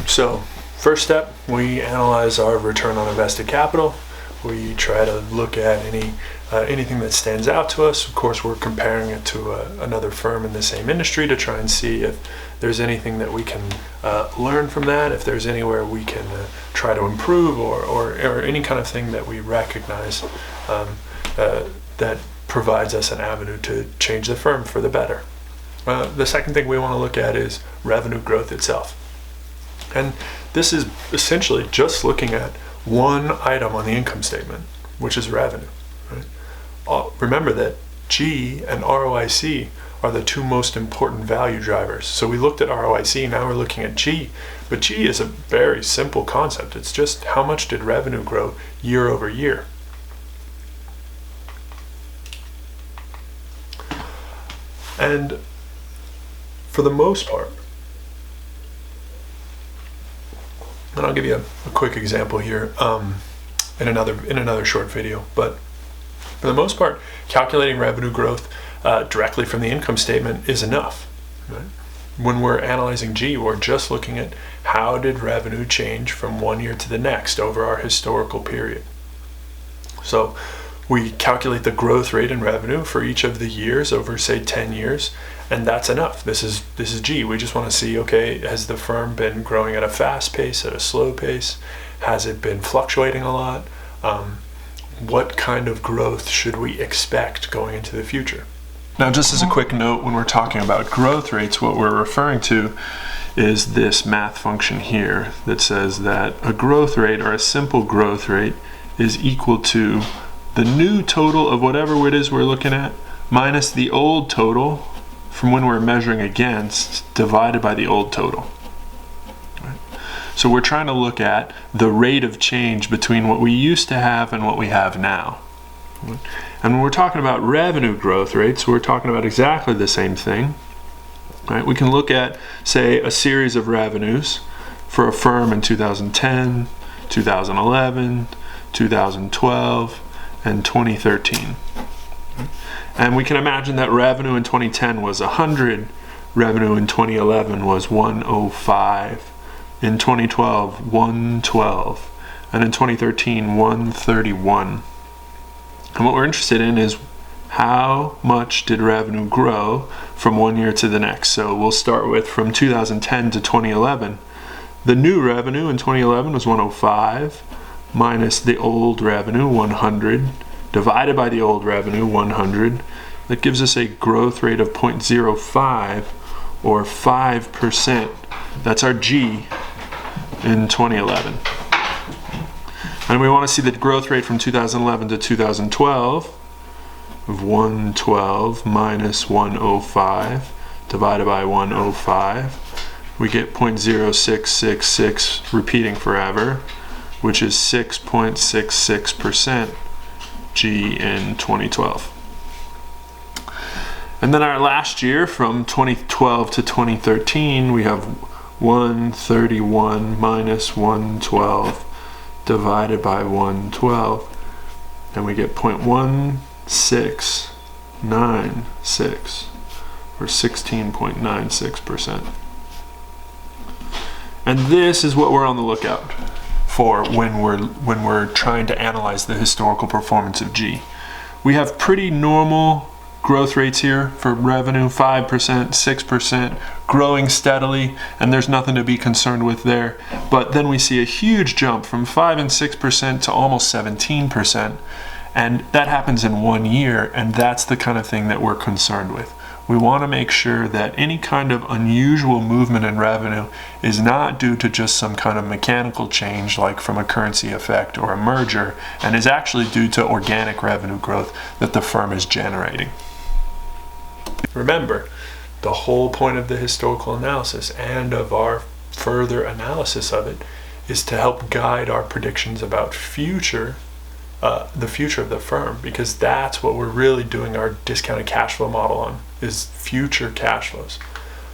So first step, we analyze our return on invested capital. We try to look at anything that stands out to us. Of course, we're comparing it to another firm in the same industry to try and see if there's anything that we can learn from that, if there's anywhere we can try to improve, or any kind of thing that we recognize that provides us an avenue to change the firm for the better. The second thing we want to look at is revenue growth itself. And this is essentially just looking at one item on the income statement, which is revenue. Right? Remember that G and ROIC are the two most important value drivers. So we looked at ROIC, now we're looking at G. But G is a very simple concept. It's just how much did revenue grow year over year. And for the most part, and I'll give you a quick example here in another short video, but for the most part, calculating revenue growth directly from the income statement is enough. Right? When we're analyzing G, we're just looking at how did revenue change from one year to the next over our historical period. So we calculate the growth rate in revenue for each of the years over, say, 10 years, and that's enough. This is G. We just want to see, okay, has the firm been growing at a fast pace, at a slow pace? Has it been fluctuating a lot? What kind of growth should we expect going into the future? Now, just as a quick note, when we're talking about growth rates, what we're referring to is this math function here that says that a growth rate, or a simple growth rate, is equal to the new total of whatever it is we're looking at minus the old total from when we're measuring against divided by the old total. Right? So we're trying to look at the rate of change between what we used to have and what we have now. And when we're talking about revenue growth rates, we're talking about exactly the same thing. Right? We can look at, say, a series of revenues for a firm in 2010, 2011, 2012, and 2013. And we can imagine that revenue in 2010 was 100, revenue in 2011 was 105, in 2012 112, and in 2013 131. And what we're interested in is how much did revenue grow from one year to the next. So we'll start with from 2010 to 2011. The new revenue in 2011 was 105 minus the old revenue 100 divided by the old revenue 100. That gives us a growth rate of 0.05 or 5%. That's our G in 2011. And we want to see the growth rate from 2011 to 2012 of 112 minus 105 divided by 105. We get 0.0666 repeating forever, which is 6.66% G in 2012. And then our last year, from 2012 to 2013, we have 131 minus 112 divided by 112, and we get 0.1696 or 16.96%. And this is what we're on the lookout for when we're trying to analyze the historical performance of G. We have pretty normal growth rates here for revenue, 5%, 6%, growing steadily, and there's nothing to be concerned with there. But then we see a huge jump from 5 and 6% to almost 17%, and that happens in 1 year, and that's the kind of thing that we're concerned with. We want to make sure that any kind of unusual movement in revenue is not due to just some kind of mechanical change, like from a currency effect or a merger, and is actually due to organic revenue growth that the firm is generating. Remember, the whole point of the historical analysis and of our further analysis of it is to help guide our predictions about the future of the firm, because that's what we're really doing our discounted cash flow model on, is future cash flows.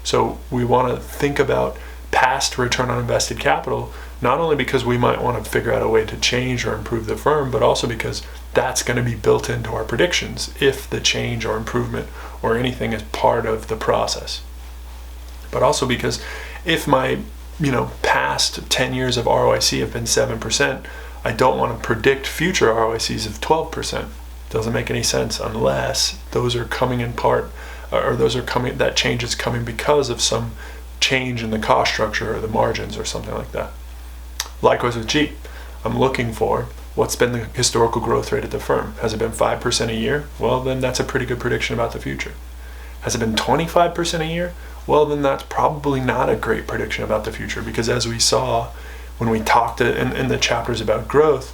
So we want to think about past return on invested capital, not only because we might want to figure out a way to change or improve the firm, but also because that's going to be built into our predictions if the change or improvement or anything is part of the process. But also because if my past 10 years of ROIC have been 7%, I don't want to predict future ROICs of 12%. Doesn't make any sense unless those are coming in part, or that change is coming because of some change in the cost structure or the margins or something like that. Likewise with Jeep, I'm looking for what's been the historical growth rate of the firm. Has it been 5% a year? Well, then that's a pretty good prediction about the future. Has it been 25% a year? Well, then that's probably not a great prediction about the future, because as we saw when we talked in the chapters about growth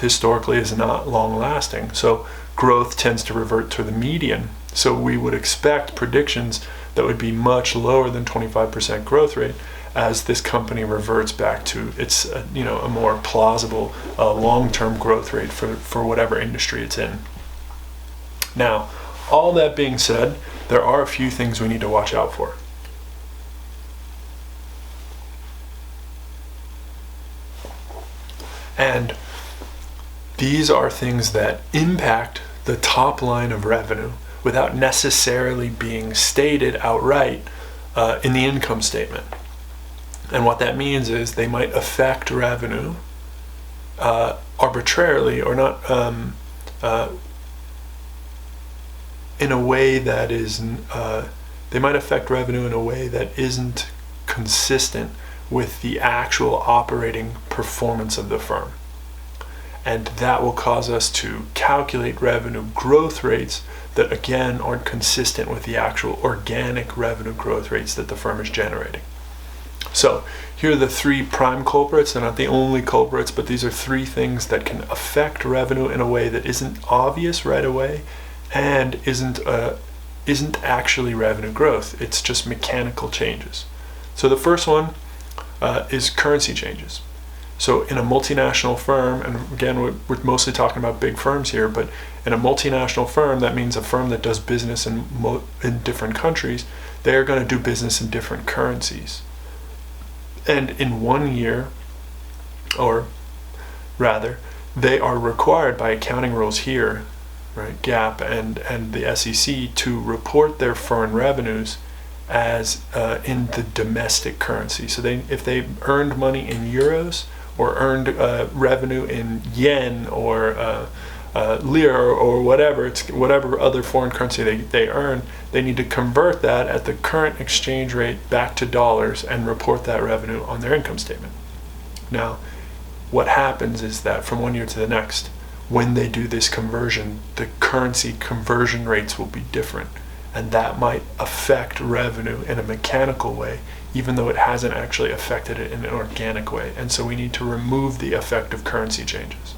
historically is not long lasting. So growth tends to revert to the median. So we would expect predictions that would be much lower than 25% growth rate as this company reverts back to its a more plausible long-term growth rate for whatever industry it's in. Now, all that being said, there are a few things we need to watch out for. And these are things that impact the top line of revenue without necessarily being stated outright in the income statement. And what that means is they might affect revenue arbitrarily or not in a way that is, they might affect revenue in a way that isn't consistent with the actual operating performance of the firm. And that will cause us to calculate revenue growth rates that again aren't consistent with the actual organic revenue growth rates that the firm is generating. So here are the three prime culprits. They're not the only culprits, but these are three things that can affect revenue in a way that isn't obvious right away and isn't actually revenue growth. It's just mechanical changes. So the first one is currency changes. So in a multinational firm, and again, we're mostly talking about big firms here, but in a multinational firm, that means a firm that does business in different countries, they are going to do business in different currencies. And in 1 year, or rather, they are required by accounting rules here, right, GAAP and the SEC, to report their foreign revenues as in the domestic currency. So if they earned money in euros or earned revenue in yen or lira or whatever other foreign currency they earn, they need to convert that at the current exchange rate back to dollars and report that revenue on their income statement. Now, what happens is that from 1 year to the next, when they do this conversion, the currency conversion rates will be different, and that might affect revenue in a mechanical way, even though it hasn't actually affected it in an organic way. And so we need to remove the effect of currency changes.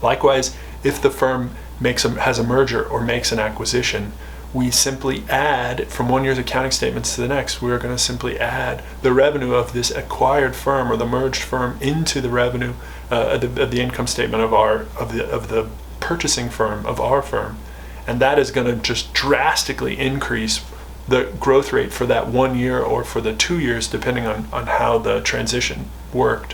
Likewise, if the firm has a merger or makes an acquisition, we simply add, from 1 year's accounting statements to the next, we are going to simply add the revenue of this acquired firm or the merged firm into the revenue of the income statement of the purchasing firm of our firm, and that is going to just drastically increase the growth rate for that 1 year or for the 2 years, depending on how the transition worked.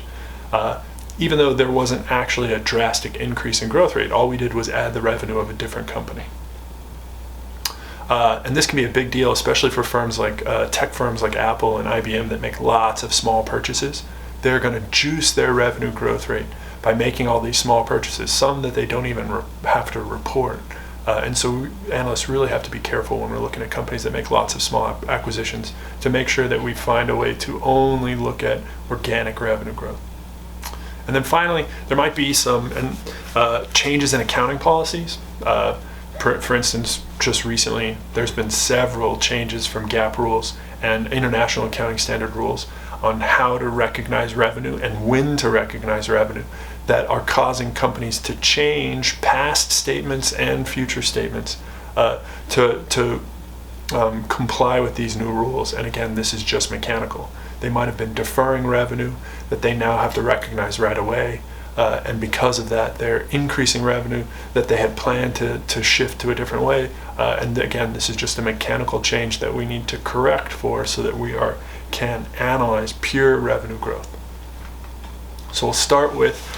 Even though there wasn't actually a drastic increase in growth rate, all we did was add the revenue of a different company. And this can be a big deal, especially for firms like tech firms like Apple and IBM that make lots of small purchases. They're going to juice their revenue growth rate by making all these small purchases, some that they don't even have to report. And so analysts really have to be careful when we're looking at companies that make lots of small acquisitions to make sure that we find a way to only look at organic revenue growth. And then finally, there might be some changes in accounting policies. For instance, just recently, there's been several changes from GAAP rules and international accounting standard rules on how to recognize revenue and when to recognize revenue that are causing companies to change past statements and future statements to comply with these new rules. And again, this is just mechanical. They might have been deferring revenue that they now have to recognize right away. And because of that, they're increasing revenue that they had planned to shift to a different way. And again, this is just a mechanical change that we need to correct for so that we can analyze pure revenue growth. So we'll start with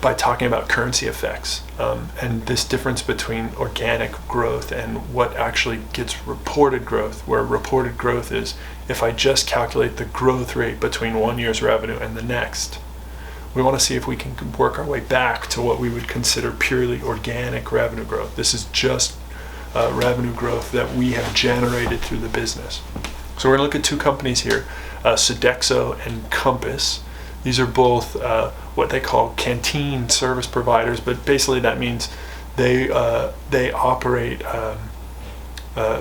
by talking about currency effects and this difference between organic growth and what actually gets reported growth, where reported growth is if I just calculate the growth rate between 1 year's revenue and the next. We want to see if we can work our way back to what we would consider purely organic revenue growth. This is just revenue growth that we have generated through the business. So we're going to look at two companies here, Sodexo and Compass. These are both what they call canteen service providers, but basically that means they operate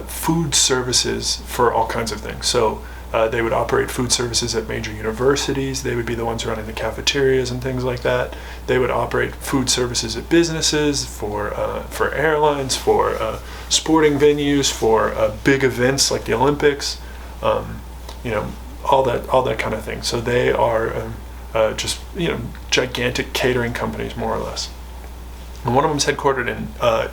food services for all kinds of things. So they would operate food services at major universities. They would be the ones running the cafeterias and things like that. They would operate food services at businesses, for airlines, for sporting venues, for big events like the Olympics, all that kind of thing. So they are just gigantic catering companies, more or less. And one of them is headquartered in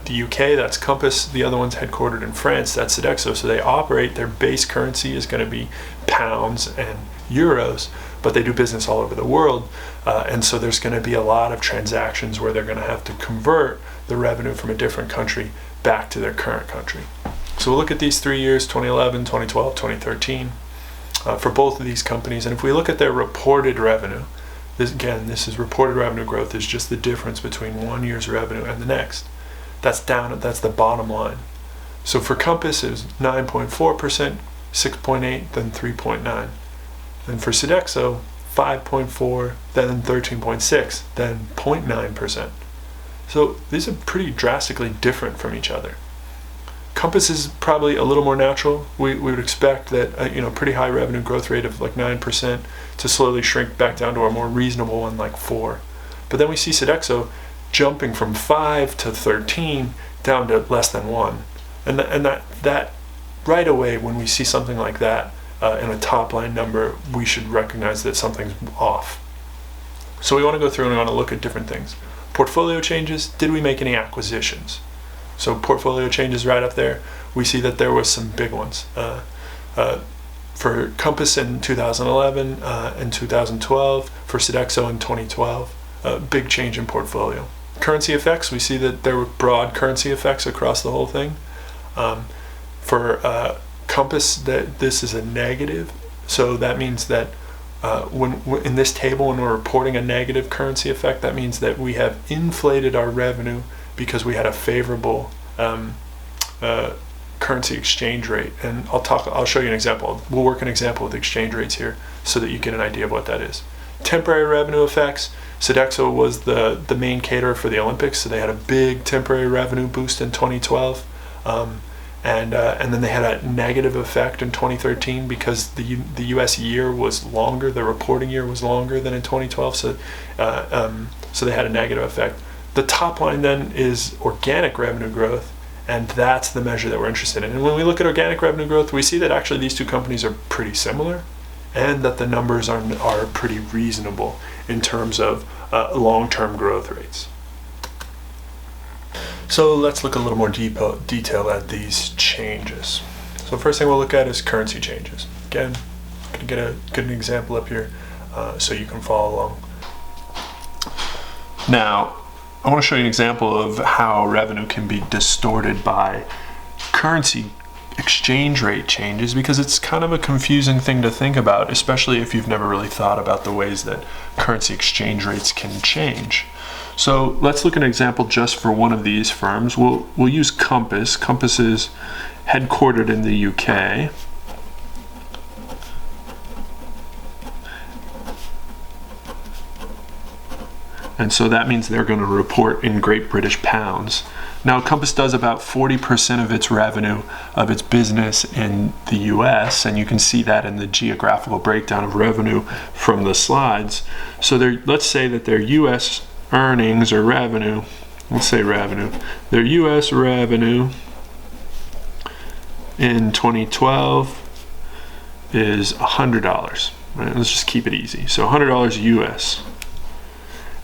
the UK, that's Compass. The other one's headquartered in France, that's Sodexo. So they operate, their base currency is going to be pounds and euros, but they do business all over the world. And so there's going to be a lot of transactions where they're going to have to convert the revenue from a different country back to their current country. So we'll look at these 3 years, 2011, 2012, 2013, for both of these companies. And if we look at their reported revenue, this is reported revenue growth, is just the difference between 1 year's revenue and the next. That's the bottom line. So for Compass, it was 9.4%, 6.8%, then 3.9%. And for Sodexo, 5.4%, then 13.6%, then 0.9%. So these are pretty drastically different from each other. Compass is probably a little more natural. We would expect that pretty high revenue growth rate of like 9% to slowly shrink back down to a more reasonable one like 4%. But then we see Sodexo jumping from 5 to 13 down to less than 1. And that right away, when we see something like that in a top line number, we should recognize that something's off. So we want to go through and we want to look at different things. Portfolio changes. Did we make any acquisitions? So portfolio changes right up there. We see that there was some big ones. For Compass in 2011 and 2012, for Sodexo in 2012, big change in portfolio. Currency effects, we see that there were broad currency effects across the whole thing. For Compass, this is a negative, so that means that when in this table, when we're reporting a negative currency effect, that means that we have inflated our revenue because we had a favorable currency exchange rate. And I'll show you an example. We'll work an example with exchange rates here so that you get an idea of what that is. Temporary revenue effects. Sodexo was the main caterer for the Olympics, so they had a big temporary revenue boost in 2012. And then they had a negative effect in 2013 because the U.S. year was longer, the reporting year was longer than in 2012, so they had a negative effect. The top line then is organic revenue growth, and that's the measure that we're interested in. And when we look at organic revenue growth, we see that actually these two companies are pretty similar, and that the numbers are pretty reasonable in terms of long-term growth rates. So let's look a little more detail at these changes. So first thing we'll look at is currency changes. Again, I'm going to get an example up here so you can follow along. Now, I want to show you an example of how revenue can be distorted by currency exchange rate changes, because it's kind of a confusing thing to think about, especially if you've never really thought about the ways that currency exchange rates can change. So let's look at an example just for one of these firms. We'll use Compass. Compass is headquartered in the UK. And so that means they're going to report in Great British pounds. Now, Compass does about 40% of its revenue of its business in the US, and you can see that in the geographical breakdown of revenue from the slides. So let's say that their US earnings or revenue, let's say revenue, their US revenue in 2012 is $100. Right? Let's just keep it easy. So $100 US.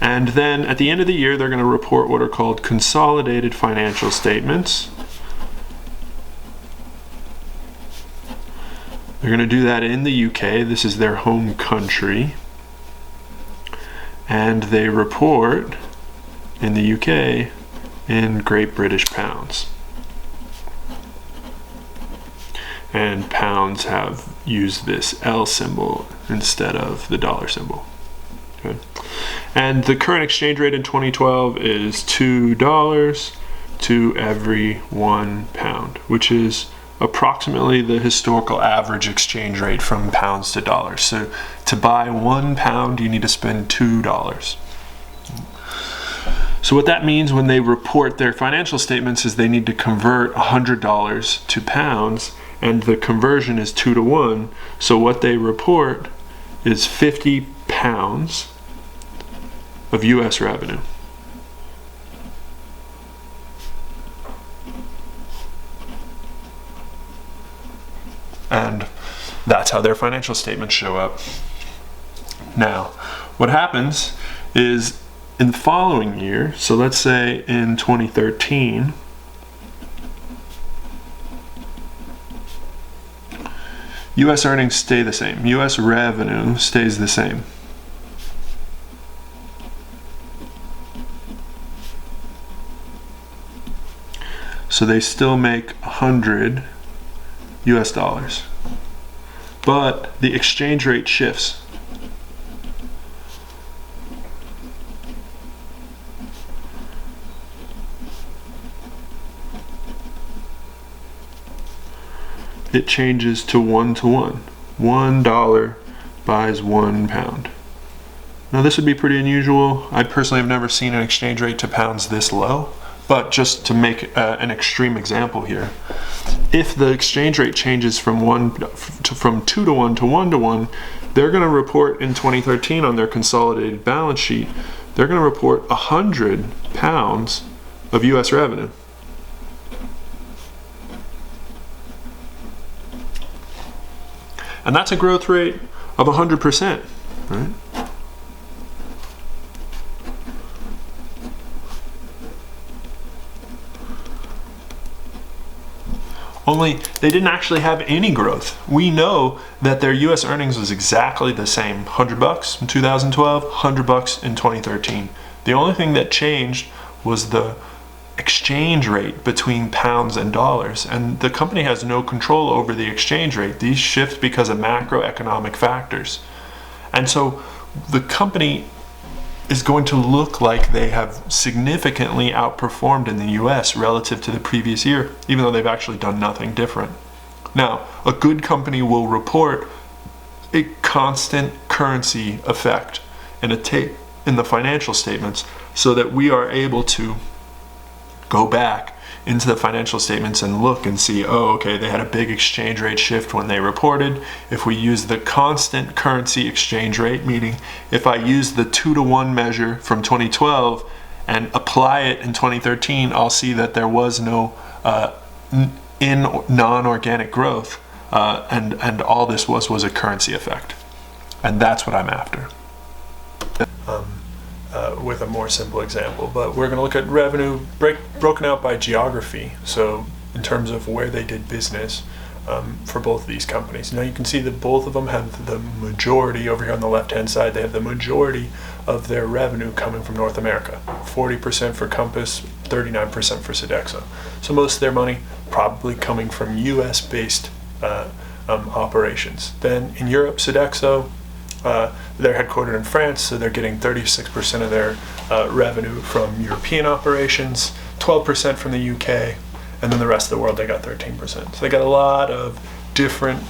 And then at the end of the year, they're going to report what are called consolidated financial statements. They're going to do that in the UK. This is their home country. And they report in the UK in Great British pounds. and pounds have used this L symbol instead of the dollar symbol. Okay. And the current exchange rate in 2012 is $2 to every 1 pound, which is approximately the historical average exchange rate from pounds to dollars. So to buy 1 pound, you need to spend $2. So what that means when they report their financial statements is they need to convert $100 to pounds, and the conversion is 2 to 1. So what they report is 50 pounds of US revenue. And that's how their financial statements show up. Now, what happens is in the following year, so let's say in 2013, US earnings stay the same. US revenue stays the same. So they still make 100 US dollars. But the exchange rate shifts. It changes to 1 to 1. $1 buys 1 pound. Now this would be pretty unusual. I personally have never seen an exchange rate to pounds this low, but just to make an extreme example here, if the exchange rate changes from 2 to 1 to 1 to 1, they're going to report in 2013 on their consolidated balance sheet, they're going to report 100 pounds of US revenue. And that's a growth rate of 100%, right? Only they didn't actually have any growth. We know that their US earnings was exactly the same. $100 in 2012, $100 in 2013. The only thing that changed was the exchange rate between pounds and dollars, and the company has no control over the exchange rate. These shift because of macroeconomic factors. And so the company is going to look like they have significantly outperformed in the US relative to the previous year, even though they've actually done nothing different. Now, a good company will report a constant currency effect in the financial statements so that we are able to go back into the financial statements and look and see, oh, okay, they had a big exchange rate shift when they reported. If we use the constant currency exchange rate, meaning if I use the 2 to 1 measure from 2012 and apply it in 2013, I'll see that there was no non-organic growth, and all this was a currency effect. And that's what I'm after. With a more simple example, but we're going to look at revenue broken out by geography. So in terms of where they did business for both of these companies. Now you can see that both of them have the majority, over here on the left hand side, they have the majority of their revenue coming from North America. 40% for Compass, 39% for Sodexo. So most of their money probably coming from US based operations. Then in Europe, Sodexo, they're headquartered in France, so they're getting 36% of their revenue from European operations, 12% from the UK, and then the rest of the world they got 13%. So they got a lot of different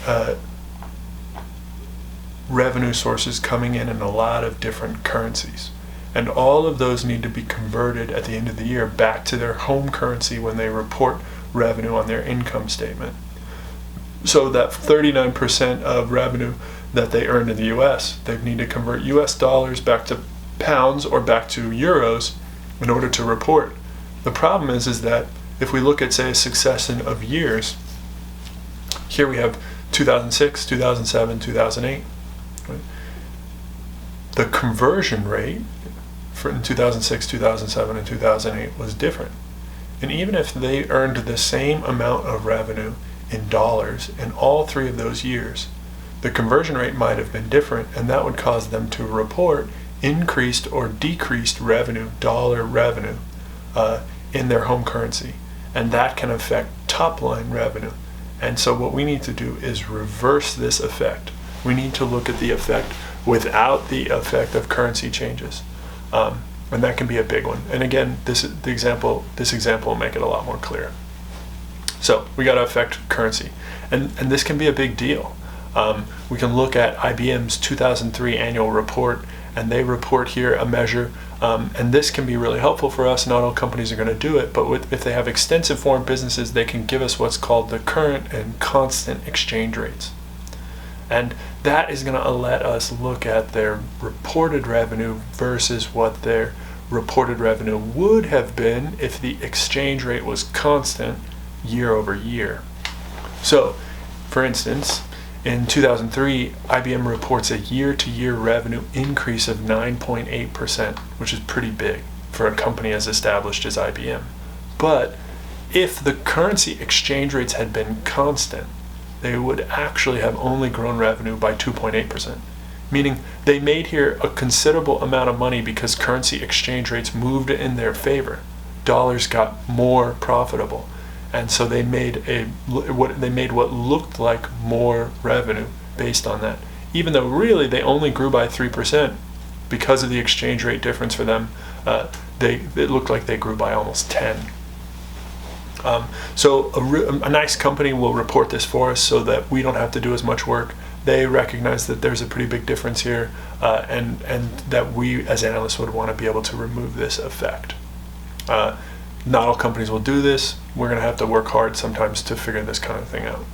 revenue sources coming in a lot of different currencies. And all of those need to be converted at the end of the year back to their home currency when they report revenue on their income statement. So that 39% of revenue that they earned in the US, they need to convert US dollars back to pounds or back to euros in order to report. The problem is that if we look at, say, a succession of years, here we have 2006, 2007, 2008. Right? The conversion rate for in 2006, 2007, and 2008 was different. And even if they earned the same amount of revenue in dollars in all three of those years, the conversion rate might have been different, and that would cause them to report increased or decreased revenue, dollar revenue, in their home currency. And that can affect top line revenue. And so what we need to do is reverse this effect. We need to look at the effect without the effect of currency changes. And that can be a big one. And again, this example will make it a lot more clear. So we got to affect currency. And this can be a big deal. We can look at IBM's 2003 annual report, and they report here a measure, and this can be really helpful for us. Not all companies are going to do it, but if they have extensive foreign businesses, they can give us what's called the current and constant exchange rates. And that is going to let us look at their reported revenue versus what their reported revenue would have been if the exchange rate was constant year over year. So, for instance, in 2003, IBM reports a year-to-year revenue increase of 9.8%, which is pretty big for a company as established as IBM. But if the currency exchange rates had been constant, they would actually have only grown revenue by 2.8%, meaning they made here a considerable amount of money because currency exchange rates moved in their favor. Dollars got more profitable. And so they made what looked like more revenue based on that, even though really they only grew by 3% because of the exchange rate difference for them. It looked like they grew by almost 10. So a nice company will report this for us so that we don't have to do as much work. They recognize that there's a pretty big difference here, and that we as analysts would want to be able to remove this effect. Not all companies will do this. We're going to have to work hard sometimes to figure this kind of thing out.